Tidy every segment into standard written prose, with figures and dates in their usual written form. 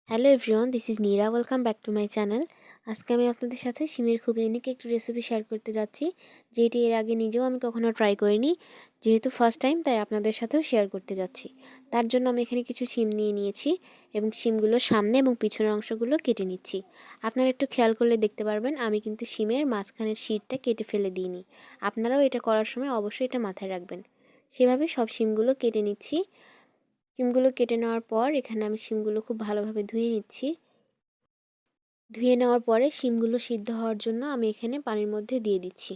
Hello everyone, this is Neera. Welcome back to my channel. আজকে আমি আপনাদের সাথে শিমের খুব ইউনিক একটি রেসিপি শেয়ার করতে যাচ্ছি, যেটি এর আগে নিজেও আমি কখনো ট্রাই করিনি। যেহেতু ফার্স্ট টাইম, তাই আপনাদের সাথেও শেয়ার করতে যাচ্ছি। তার জন্য আমি এখানে কিছু শিম নিয়ে নিয়েছি এবং শিমগুলোর সামনে এবং পিছনের অংশগুলো কেটে নিচ্ছি। আপনারা একটু খেয়াল করলে দেখতে পারবেন আমি কিন্তু শিমের মাঝখানের শিরটা কেটে ফেলে দিইনি। আপনারাও এটা করার সময় অবশ্যই এটা মাথায় রাখবেন। সেভাবে সব শিমগুলো কেটে নিচ্ছি। শিমগুলো কেটে নেওয়ার পর এখানে আমি শিমগুলো খুব ভালোভাবে ধুয়ে নিচ্ছি। ধুয়ে নেওয়ার পরে শিমগুলো সিদ্ধ হওয়ার জন্য আমি এখানে পানির মধ্যে দিয়ে দিচ্ছি।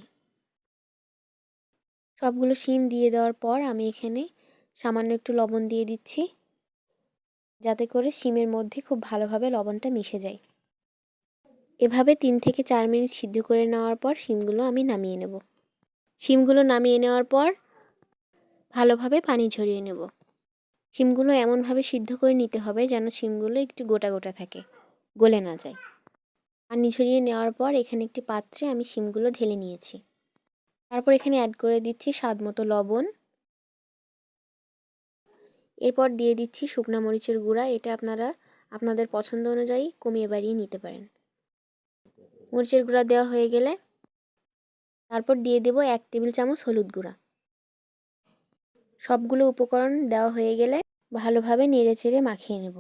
সবগুলো শিম দিয়ে দেওয়ার পর আমি এখানে সামান্য একটু লবণ দিয়ে দিচ্ছি, যাতে করে শিমের মধ্যে খুব ভালোভাবে লবণটা মিশে যায়। এভাবে 3 থেকে 4 মিনিট সিদ্ধ করে নেওয়ার পর শিমগুলো আমি নামিয়ে নেব। শিমগুলো নামিয়ে নেওয়ার পর ভালোভাবে পানি ঝরিয়ে নেব। শিমগুলো এমনভাবে সিদ্ধ করে নিতে হবে যেন শিমগুলো একটু গোটা গোটা থাকে, গলে না যায়। পানি ঝরিয়ে নেওয়ার পর এখানে একটি পাত্রে আমি শিমগুলো ঢেলে নিয়েছি। তারপর এখানে অ্যাড করে দিচ্ছি স্বাদ মতো লবণ। এরপর দিয়ে দিচ্ছি শুকনো মরিচের গুঁড়া। এটা আপনারা আপনাদের পছন্দ অনুযায়ী কমিয়ে বাড়িয়ে নিতে পারেন। মরিচের গুঁড়া দেওয়া হয়ে গেলে তারপর দিয়ে দেব 1 টেবিল চামচ হলুদ গুঁড়া। সবগুলো উপকরণ দেওয়া হয়ে গেলে ভালোভাবে নেড়েচেড়ে মাখিয়ে নেব।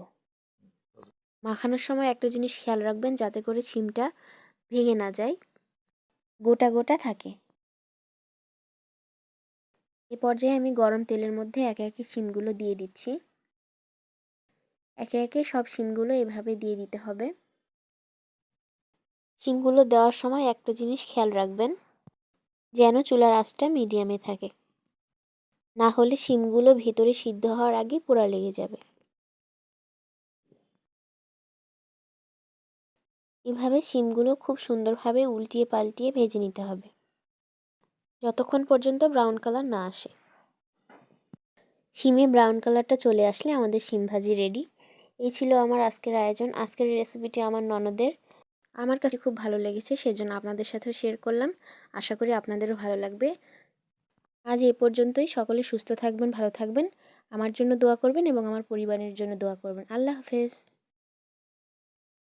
মাখানোর সময় একটা জিনিস খেয়াল রাখবেন, যাতে করে শিমটা ভেঙে না যায়, গোটা গোটা থাকে। এ পর্যায়ে আমি গরম তেলের মধ্যে একে একে শিমগুলো দিয়ে দিচ্ছি। একে একে সব শিমগুলো এভাবে দিয়ে দিতে হবে। শিমগুলো দেওয়ার সময় একটা জিনিস খেয়াল রাখবেন, যেন চুলার আঁচটা মিডিয়ামে থাকে, না হলে শিমগুলো ভিতরে সিদ্ধ হওয়ার আগে পোড়া লেগে যাবে। এভাবে শিমগুলো খুব সুন্দরভাবে উল্টিয়ে পাল্টিয়ে ভেজে নিতে হবে, যতক্ষণ পর্যন্ত ব্রাউন কালার না আসে। শিমে ব্রাউন কালারটা চলে আসলে আমাদের শিম ভাজি রেডি। এই ছিল আমার আজকের আয়োজন। আজকের রেসিপিটি আমার ননদের, আমার কাছে খুব ভালো লেগেছে, সেজন্য আপনাদের সাথেও শেয়ার করলাম। আশা করি আপনাদেরও ভালো লাগবে। আজ এ পর্যন্তই। সকলে সুস্থ থাকবেন, ভালো থাকবেন, আমার জন্য দোয়া করবেন এবং আমার পরিবারের জন্য দোয়া করবেন। আল্লাহ হাফেজ।